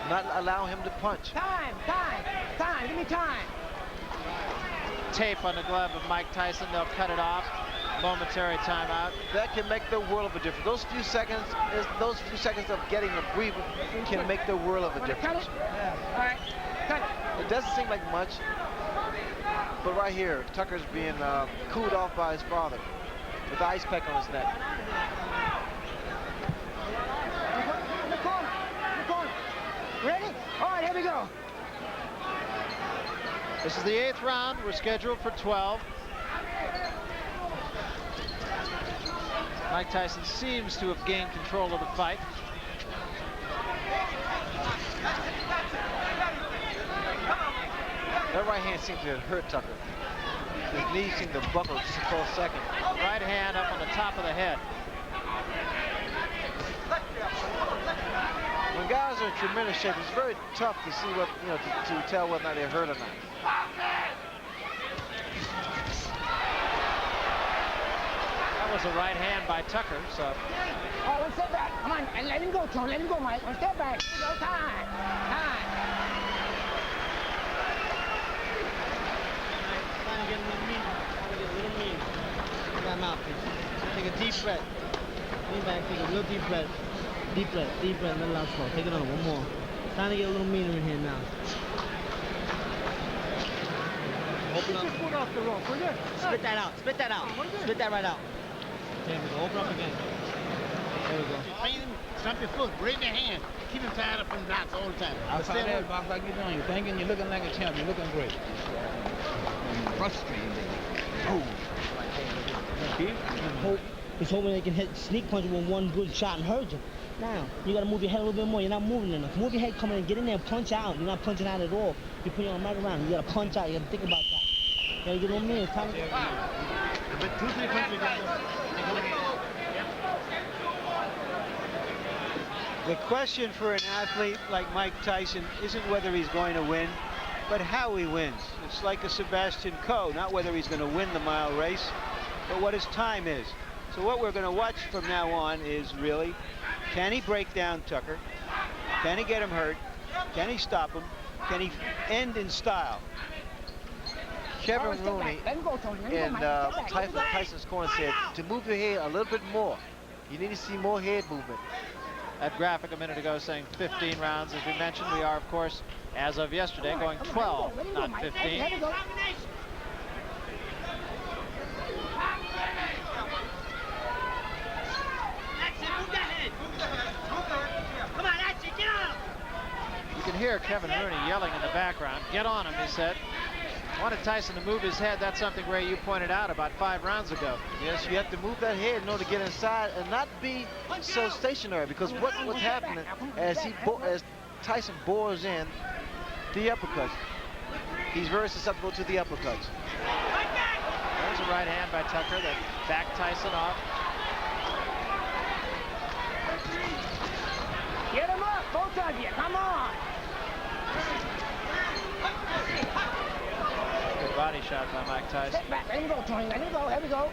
not allow him to punch. Time. Give me time. Tape on the glove of Mike Tyson. They'll cut it off. Momentary timeout. That can make the world of a difference. Those few seconds of getting a breather can make the world of a difference. All right, cut it. It doesn't seem like much, but right here, Tucker's being cooled off by his father with the ice pack on his neck. In the corner. Ready? All right, here we go. This is the 8th round. We're scheduled for 12. Mike Tyson seems to have gained control of the fight. That right hand seemed to hurt Tucker. His knees seemed to buckle just for a second. Right hand up on the top of the head. When guys are in tremendous shape, it's very tough to see what, to tell whether or not they're hurt or not. That was a right hand by Tucker, so. Oh, one step back. Come on, and let him go, Tony. Let him go, Mike. One step back. Here we go. Time. Trying to get a little mean. Look at that mouth, please. Take a deep breath. Lean back, take a real deep breath. Deep breath, let it out slow. Take it on, one more. Trying to get a little meaner in here now. Open up. Foot off the rope, will you? Spit that out. Spit that right out. There we go. Open up again. There we go. Stomp your foot, right in your hand. Keep him tied up in knots all the time. Outside that box like you're doing, you're thinking you're looking like a champ. You're looking great. Frustrating. Oh. He's hoping they can hit sneak punch with one good shot and hurt you. Now, you got to move your head a little bit more. You're not moving enough. Move your head, come in and get in there and punch out. You're not punching out at all. You put it on the mic around. You gotta punch out. You gotta think about that. You gotta get on me. It's time to get The question for an athlete like Mike Tyson isn't whether he's going to win, but how he wins. It's like a Sebastian Coe, not whether he's going to win the mile race, but what his time is. So what we're going to watch from now on is really, can he break down Tucker? Can he get him hurt? Can he stop him? Can he end in style? Kevin Rooney in Tyson's corner said to move your head a little bit more. You need to see more head movement. That graphic a minute ago saying 15 rounds. As we mentioned, we are, of course, as of yesterday, going 12, not 15. You can hear Kevin Rooney yelling in the background. Get on him, he said. Wanted Tyson to move his head. That's something, Ray, you pointed out about 5 rounds ago. Yes, you have to move that head in order to get inside and not be so stationary, because what's happening as Tyson bores in the uppercuts, he's very susceptible to the uppercuts. There's a right hand by Tucker that backed Tyson off. Get him up, both of you. Come on. Good body shot by Mike Tyson. Step back. Let him go, Tony. Let him go. Here we go.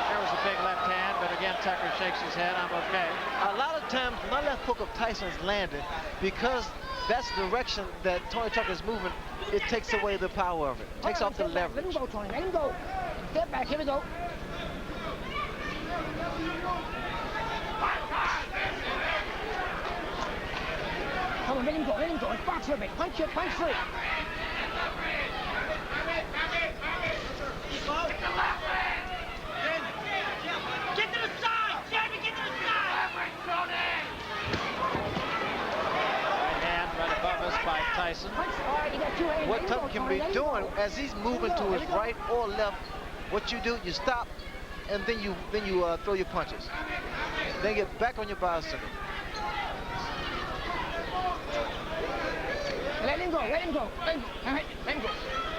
There was a big left hand, but again, Tucker shakes his head. I'm okay. A lot of times, when that left hook of Tyson's landed, because that's the direction that Tony Tucker's moving, it takes away the power of it. Takes off the leverage. Let him go, Tony. Let him go. Step back. Here we go. Come on, let him go. Let him go. Box a bit. Punch it. Punch through. Get to the side! Jeremy, get to the side! Right hand right above us by Tyson. What Tucker can be doing as he's moving to his right or left, what you do, you stop, and then you throw your punches. Then get back on your bicycle. Let him go. Let him go. Let him go.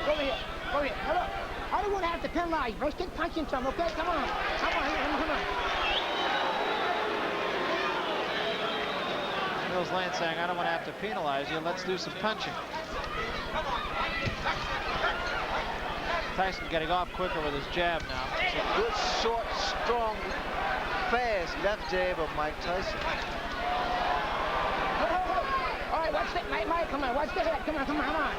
Go over here. Go over here. Hello. I don't want to have to penalize, bro. Stick punching some, okay? Come on. Come on. Come on. Mills Lane saying, I don't want to have to penalize you. Let's do some punching. Tyson getting off quicker with his jab now. It's a good, short, strong, fast left jab of Mike Tyson. All right, watch that. Mike, come on. Watch the head. Come on.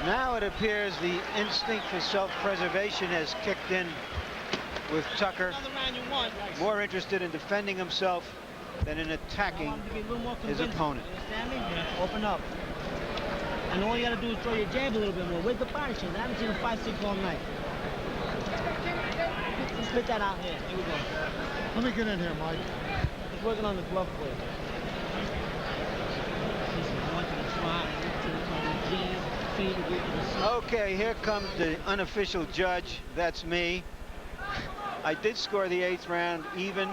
Now it appears the instinct for self-preservation has kicked in with Tucker, more interested in defending himself than in attacking his opponent. Open up. And all you gotta do is throw your jab a little bit more. Where's the body shot? I haven't seen a 5-6 all night. Spit that out here. Here we go. Let me get in here, Mike. He's working on the glove play. Okay, here comes the unofficial judge. That's me. I did score the 8th round even.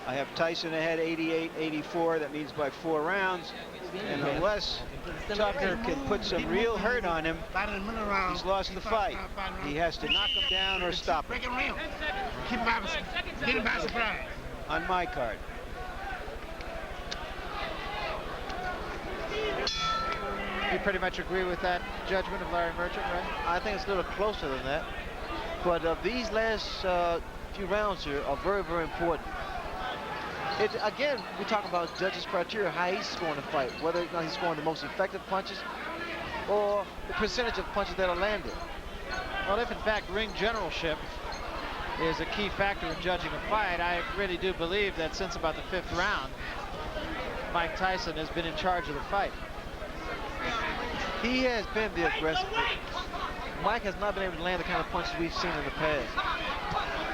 I have Tyson ahead 88-84. That means by 4 rounds. And unless Tucker can put some real hurt on him, he's lost the fight. He has to knock him down or stop him. Keep him by surprise. On my card. You pretty much agree with that judgment of Larry Merchant, right? I think it's a little closer than that. But these last few rounds here are very, very important. Again, we talk about judges' criteria, how he's scoring the fight, whether or not he's scoring the most effective punches or the percentage of punches that are landed. Well, if in fact ring generalship is a key factor in judging a fight, I really do believe that since about the 5th round, Mike Tyson has been in charge of the fight. He has been the aggressor. Mike has not been able to land the kind of punches we've seen in the past.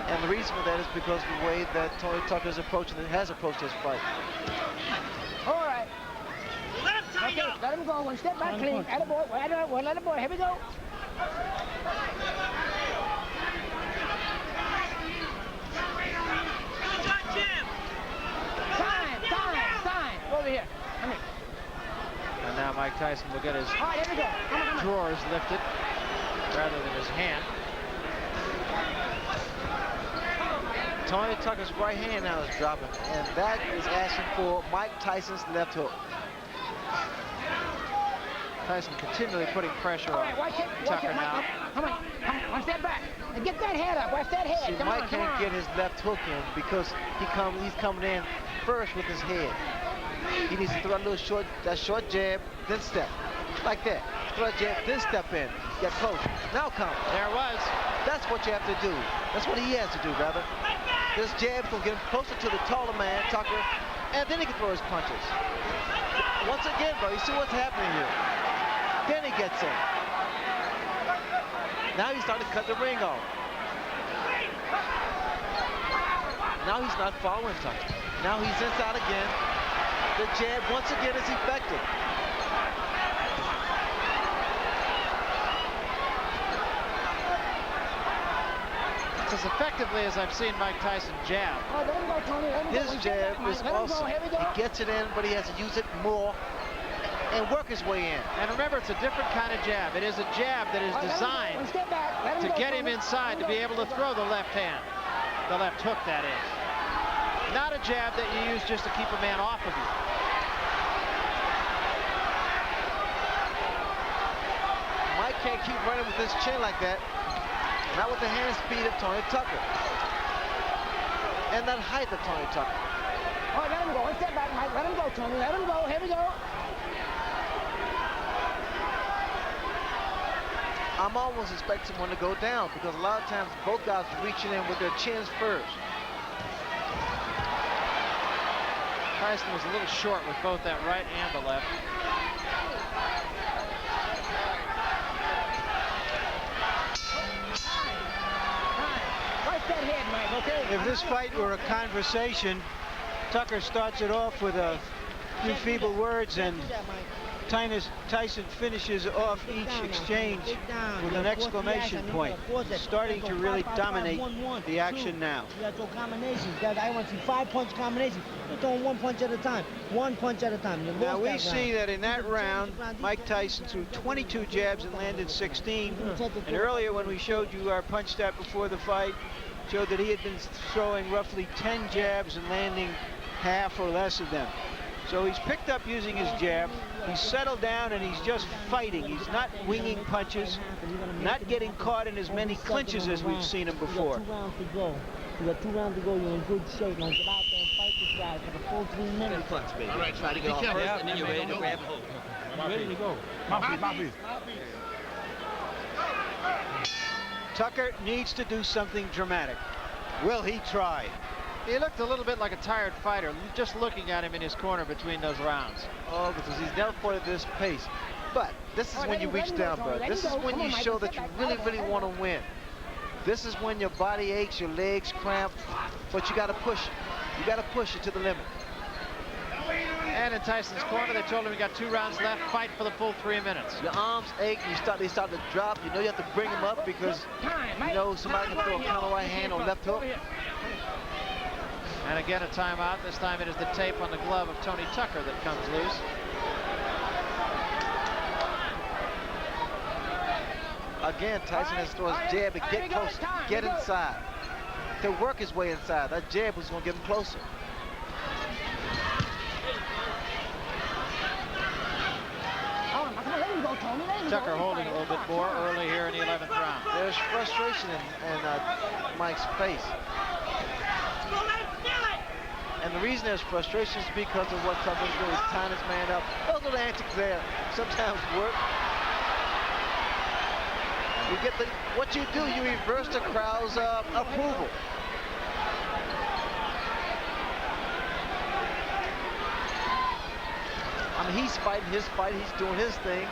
And the reason for that is because of the way that Tony Tucker is approaching and has approached this fight. All right. Okay, let him go. One step back, clean. Attaboy. Let him boy. Here we go. Time. Over here. Come here. And now Mike Tyson will get his All right, here we go. Come on. drawers lifted rather than his hand. Tony Tucker's right hand now is dropping, and that is asking for Mike Tyson's left hook. Tyson continually putting pressure on Tucker now. Come on. One step back. And get that head up. Watch that head. See, Come Mike on, can't get his left hook in because he's coming in first with his head. He needs to throw a little short jab, then step. Like that. Throw a jab, then step in. Get close. Now come. There it was. That's what you have to do. That's what he has to do, rather. This jab will get him closer to the taller man, Tucker, and then he can throw his punches. Once again, bro, you see what's happening here. Then he gets in. Now he's starting to cut the ring off. Now he's not following Tucker. Now he's inside again. The jab, once again, is effective. It's as effectively as I've seen Mike Tyson jab. Oh, let him go, Tony. Let him go. His jab is awesome. He gets it in, but he has to use it more and work his way in. And remember, it's a different kind of jab. It is a jab that is designed to get him inside to be able to throw the left hand. The left hook, that is. Not a jab that you use just to keep a man off of you. Mike can't keep running with his chin like that. Not with the hand speed of Tony Tucker. And that height of Tony Tucker. All right, let him go. One step back, Mike. Let him go, Tony. Let him go. Here we go. I'm almost expecting one to go down because a lot of times both guys are reaching in with their chins first. Tyson was a little short with both that right and the left. Watch that head, Mike, okay? If this fight were a conversation, Tucker starts it off with a few feeble words, and Tyson finishes off each exchange with an exclamation point, starting to really dominate the action now. You got to throw combinations. I want to see 5-punch combinations. You're throwing 1 punch at a time. 1 punch at a time. Now we see that in that round, Mike Tyson threw 22 jabs and landed 16. And earlier when we showed you our punch stat before the fight, showed that he had been throwing roughly 10 jabs and landing half or less of them. So he's picked up using his jab. He's settled down and he's just fighting. He's not winging punches, not getting caught in as many clinches as we've seen him before. You got 2 rounds to go. You got 2 rounds to go. You're in good shape. Now get out there and fight this guy for the full 3 minutes. Punch, baby. All right, try to get off first, and then you're ready to grab hold. Ready to go. Mouthpiece. Tucker needs to do something dramatic. Will he try? He looked a little bit like a tired fighter, just looking at him in his corner between those rounds. Oh, because he's never fought at this pace. But this is when you reach down, bro. This is when you show that you really, really want to win. This is when your body aches, your legs cramp, but you got to push it. You got to push it to the limit. And in Tyson's corner, they told him he got 2 rounds left. Fight for the full 3 minutes. Your arms ache, they start to drop. You know you have to bring them up because you know somebody can throw a counter right hand or left hook. And again, a timeout. This time it is the tape on the glove of Tony Tucker that comes loose. Again, Tyson has to throw his jab to get closer, get inside, to work his way inside. That jab was going to get him closer. Tucker holding a little bit more early here in the 11th round. There's frustration in Mike's face. And the reason there's frustration is because of what Tucker's doing. He's tying his man up. Those little antics there sometimes work. You get what you do, you reverse the crowd's approval. I mean, he's fighting his fight. He's doing his thing.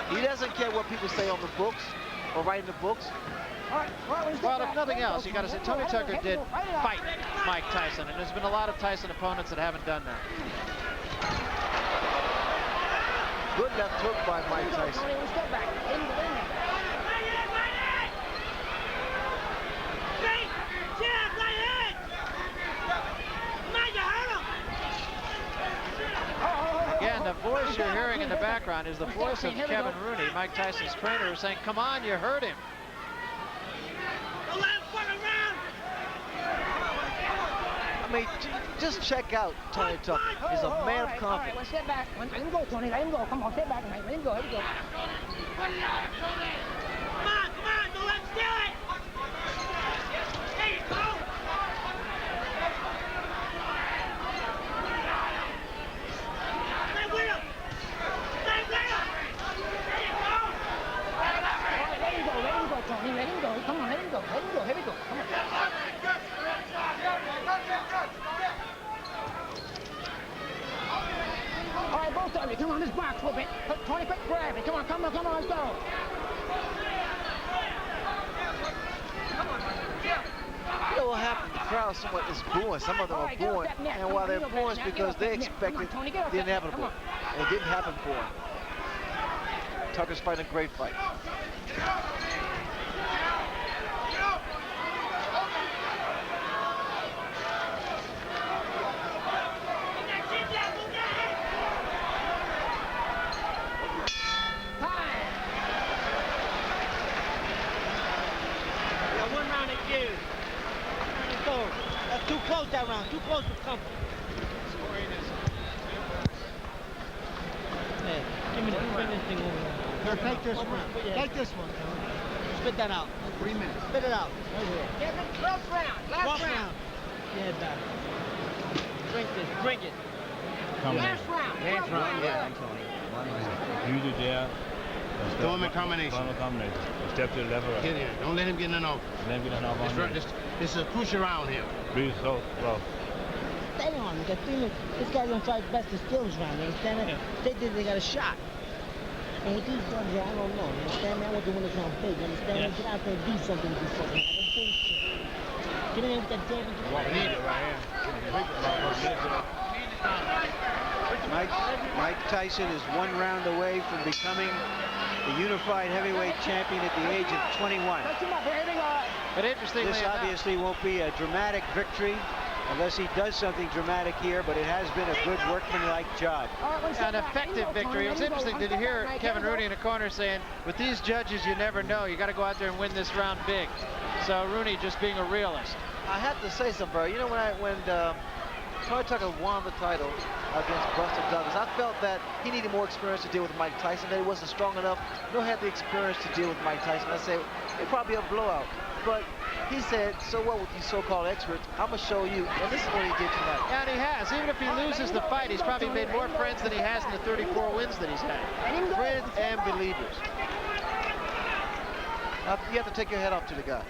He doesn't care what people say on the books or write in the books. Well, if nothing else, you got to say Tony Tucker did fight Mike Tyson, and there's been a lot of Tyson opponents that haven't done that. Good left hook by Mike Tyson. Tony, one step back. In there. Again, the voice you're hearing in the background is the voice of Kevin Rooney, Mike Tyson's trainer, saying, come on, you hurt him. I mean, just check out Tony Tucker. He's a man of confidence. All right, one step back. Let him go, Tony. Let him go. Come on, step back. Let him go. Here we go. Come on, don't let him steal it. There you go. Stay with him. Stay with him. There you go. All right, let him go, Tony. Let him go. Come on, let him go. Let him go. Here we go. Come on. All right, both of you, come on, this box a little bit. Tony, quick, grab it. Come on, let's go. You know what happened? The crowd somewhat is booing. Some of them are booing. And while they're booing, it's because they expected the inevitable. And it didn't happen for him. Tucker's fighting a great fight. That's too close that round. Too close for comfort. Hey, give me this thing over there. Here, take this one. Take this one. Spit that out. 3 minutes. Spit it out. Right here. Kevin, last round. Yeah, back. Drink this. Drink it. Last round. Use it there. Throw him in combination. Step to the left or right. Get in. Don't let him get in an over. Let him get an off on This is a crucial round here. Breathe so slow. Stay on. This guy's gonna try his best to steal this round. You understand that? They did. They got a shot. And with these guns, I don't know. You understand me? I want to win this round big. You understand me? Get out there and do something with this fucking round. Don't bullshit. Get in there with that damn. We need it right here. Mike Tyson is 1 round away from becoming the unified heavyweight champion at the age of 21. But interestingly This enough, obviously won't be a dramatic victory unless he does something dramatic here, but it has been a good workmanlike job. an effective victory. It was interesting to hear Kevin Rooney in the corner saying, with these judges, you never know. You got to go out there and win this round big. So Rooney just being a realist. I have to say something, bro. You know, when Tony Tucker won the title against Buster Douglas, I felt that he needed more experience to deal with Mike Tyson, that he wasn't strong enough, nor had the experience to deal with Mike Tyson. I said, it'd probably be a blowout. But he said, so what with these so-called experts, I'm going to show you. And this is what he did tonight. And he has. Even if he loses the fight, he's probably made more friends than he has in the 34 wins that he's had. Friends and believers. You have to take your head off to the guy.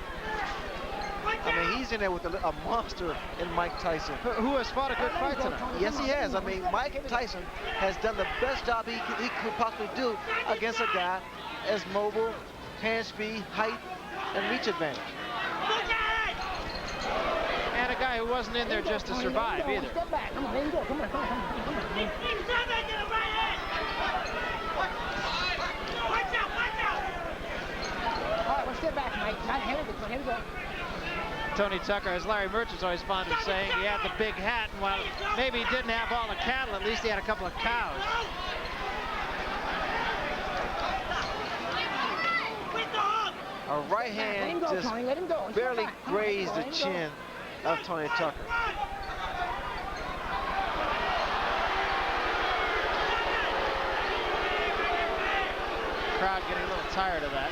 I mean, he's in there with a monster in Mike Tyson. Who has fought a good fight tonight. Yes, he has. I mean, Mike Tyson has done the best job he could possibly do against a guy as mobile, hand speed, height, and reach advantage. And a guy who wasn't in there just to survive either. Step back. Come on, let him go. Come on. Watch out! All right, well, step back, Mike. Here we go. Tony Tucker, as Larry Merchant's always fond of saying, he had the big hat, and while maybe he didn't have all the cattle, at least he had a couple of cows. A right hand just barely grazed the chin of Tony Tucker. Crowd getting a little tired of that.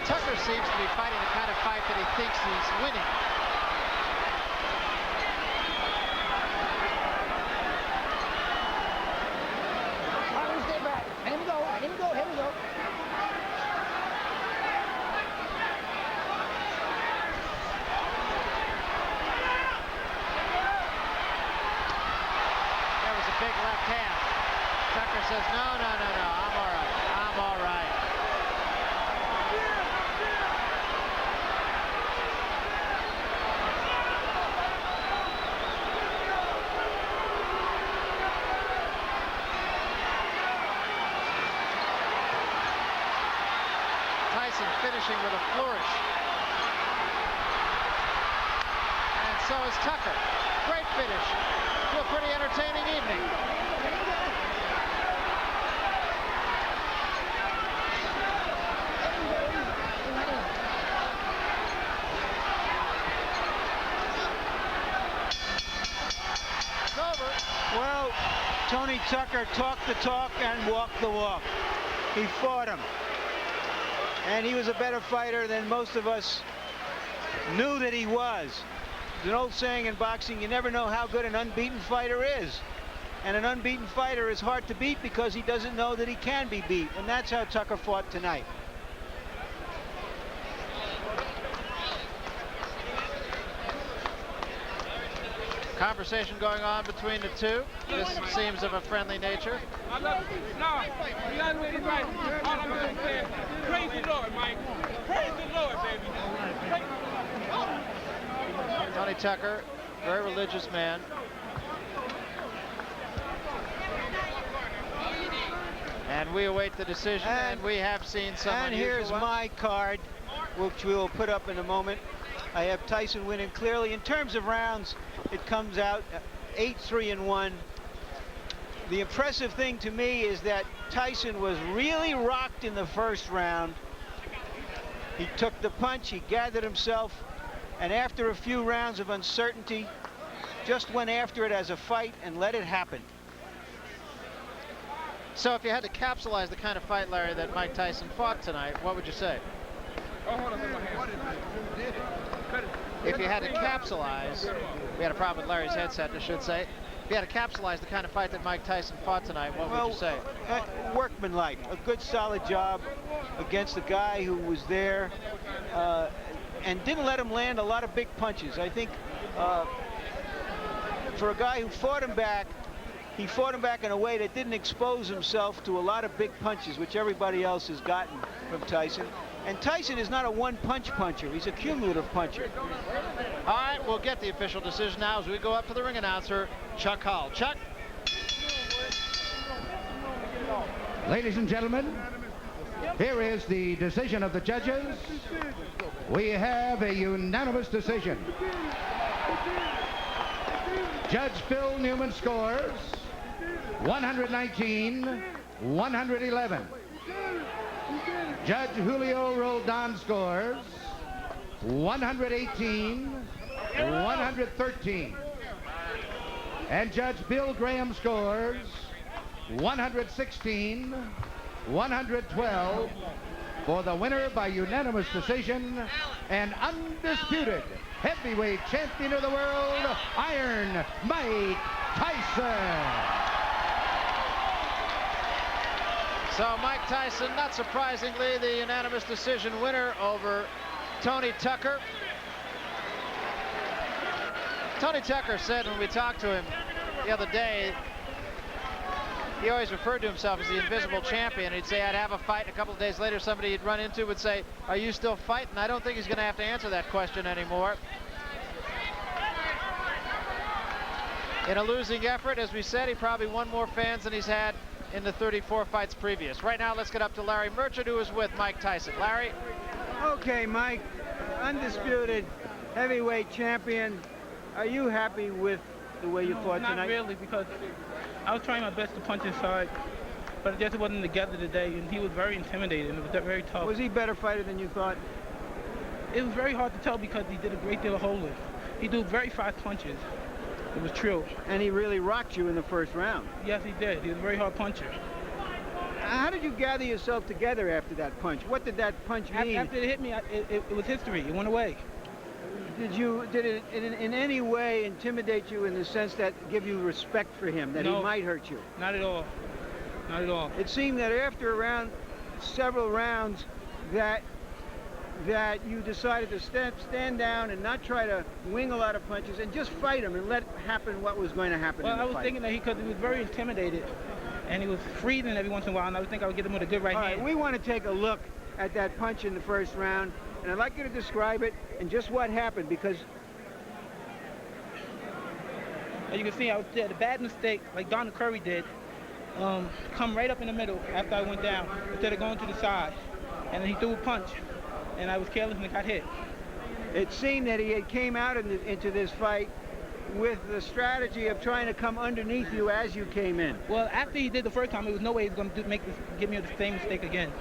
Tucker seems to be fighting the kind of fight that he thinks he's winning. All right, stay back. Let him go. Here we go. There was a big left hand. Tucker says, no, I'm all right. Tyson finishing with a flourish. And so is Tucker. Great finish to a pretty entertaining evening. It's over. Well, Tony Tucker talked the talk and walked the walk. He fought him. And he was a better fighter than most of us knew that he was. There's an old saying in boxing, you never know how good an unbeaten fighter is. And an unbeaten fighter is hard to beat because he doesn't know that he can be beat. And that's how Tucker fought tonight. Conversation going on between the two. This seems of a friendly nature. Praise the Lord, Mike. Praise the Lord, baby. Tony Tucker, very religious man. And we await the decision, and we have seen some And here's my card, which we will put up in a moment. I have Tyson winning clearly. In terms of rounds, it comes out 8-3-1. The impressive thing to me is that Tyson was really rocked in the first round. He took the punch, he gathered himself, and after a few rounds of uncertainty, just went after it as a fight and let it happen. So if you had to capsulize the kind of fight, Larry, that Mike Tyson fought tonight, what would you say? Oh, hold on, hold on. If you had to capsulize, we had a problem with Larry's headset, I should say. If you had to capsulize the kind of fight that Mike Tyson fought tonight, what would you say? Workmanlike, a good solid job against a guy who was there and didn't let him land a lot of big punches. I think for a guy who fought him back, he fought him back in a way that didn't expose himself to a lot of big punches, which everybody else has gotten from Tyson. And Tyson is not a one-punch puncher. He's a cumulative puncher. All right, we'll get the official decision now as we go up to the ring announcer, Chuck Hull. Chuck? Ladies and gentlemen, here is the decision of the judges. We have a unanimous decision. Judge Phil Newman scores 119-111. Judge Julio Roldan scores 118-113. And Judge Bill Graham scores 116-112 for the winner by unanimous decision and undisputed heavyweight champion of the world, Iron Mike Tyson. So Mike Tyson, not surprisingly, the unanimous decision winner over Tony Tucker. Tony Tucker said when we talked to him the other day, he always referred to himself as the invisible champion. He'd say, I'd have a fight, and a couple of days later, somebody he'd run into would say, are you still fighting? I don't think he's going to have to answer that question anymore. In a losing effort, as we said, he probably won more fans than he's had in the 34 fights previous. Right now, let's get up to Larry Merchant, who is with Mike Tyson. Larry? Okay, Mike, undisputed heavyweight champion. Are you happy with the way you fought tonight? Not really, because I was trying my best to punch inside, but it just wasn't together today, and he was very intimidating. It was very tough. Was he a better fighter than you thought? It was very hard to tell because he did a great deal of holding. He threw very fast punches. It was true. And he really rocked you in the first round. Yes, he did. He was a very hard puncher. How did you gather yourself together after that punch? What did that punch mean? After it hit me, it was history. It went away. Did it in any way intimidate you in the sense that give you respect for him, that No, he might hurt you? Not at all. Not at all. It seemed that after several rounds that you decided to stand down and not try to wing a lot of punches and just fight him and let happen what was going to happen. Well, in the I was fight. thinking that he was very intimidated, and he was freezing every once in a while, and I would think I would get him with a good right hand. All right, we want to take a look at that punch in the first round, and I'd like you to describe it and just what happened, because as you can see, I did a bad mistake, like Donna Curry did, come right up in the middle after I went down, instead of going to the side. and then he threw a punch, and I was careless and I got hit. It seemed that he had came out into this fight with the strategy of trying to come underneath you as you came in. Well, after he did the first time, there was no way he was going to give me the same mistake again.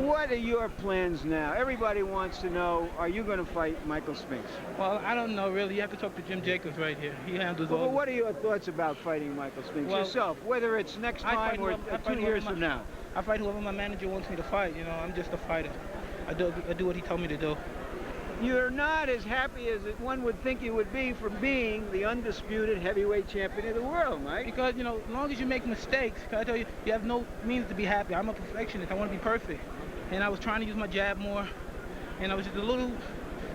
What are your plans now? Everybody wants to know, are you going to fight Michael Spinks? Well, I don't know, really. You have to talk to Jim Jacobs right here. He handles all. Well, what are your thoughts about fighting Michael Spinks yourself, whether it's next time or 2 years from now? I fight whoever my manager wants me to fight. You know, I'm just a fighter. I do what he told me to do. You're not as happy as one would think you would be for being the undisputed heavyweight champion of the world, Mike. Because, you know, as long as you make mistakes, can I tell you, you have no means to be happy. I'm a perfectionist. I want to be perfect. And I was trying to use my jab more, and I was just a little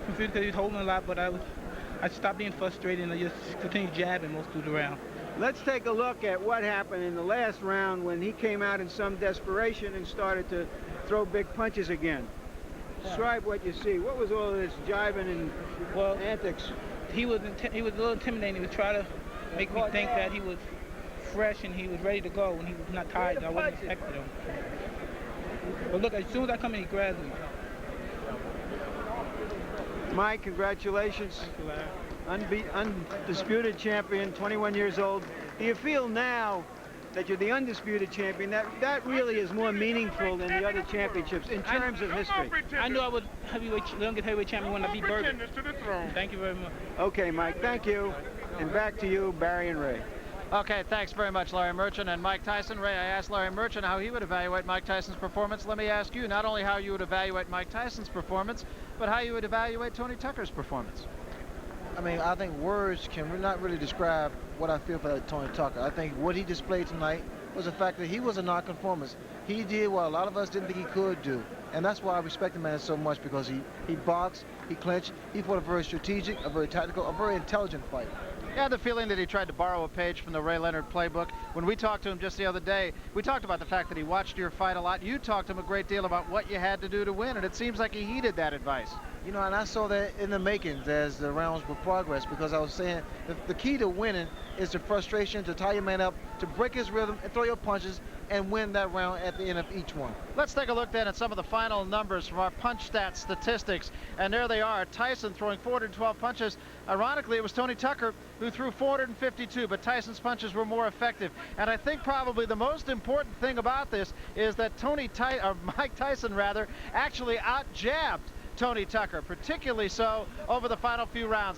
confused because he was holding a lot, but I stopped being frustrated and I just continued jabbing most of the round. Let's take a look at what happened in the last round when he came out in some desperation and started to throw big punches again. Describe what you see. What was all this jiving and antics? He was a little intimidating. He was trying to make me think that he was fresh and he was ready to go when he was not tired. I wasn't expecting him. But look, as soon as I come in, he grabs me. Mike, congratulations. Thank you, Larry. Undisputed champion, 21 years old. Do you feel now that you're the undisputed champion, that really is more meaningful than the other championships in terms of history? I knew I was youngest heavyweight champion when I beat Berger. Thank you very much. Okay, Mike, thank you. And back to you, Barry and Ray. Okay, thanks very much, Larry Merchant and Mike Tyson. Ray, I asked Larry Merchant how he would evaluate Mike Tyson's performance. Let me ask you not only how you would evaluate Mike Tyson's performance, but how you would evaluate Tony Tucker's performance. I mean, I think words can not really describe what I feel for Tony Tucker. I think what he displayed tonight was the fact that he was a nonconformist. He did what a lot of us didn't think he could do. And that's why I respect the man so much, because he boxed, he clinched, he fought a very strategic, a very tactical, a very intelligent fight. I had the feeling that he tried to borrow a page from the Ray Leonard playbook. When we talked to him just the other day, we talked about the fact that he watched your fight a lot. You talked to him a great deal about what you had to do to win, and it seems like he heeded that advice. You know, and I saw that in the makings as the rounds would progress, because I was saying the key to winning is the frustration, to tie your man up, to break his rhythm and throw your punches and win that round at the end of each one. Let's take a look then at some of the final numbers from our punch stats statistics. And there they are. Tyson throwing 412 punches. Ironically, it was Tony Tucker who threw 452, but Tyson's punches were more effective. And I think probably the most important thing about this is that Mike Tyson actually out-jabbed Tony Tucker, particularly so over the final few rounds.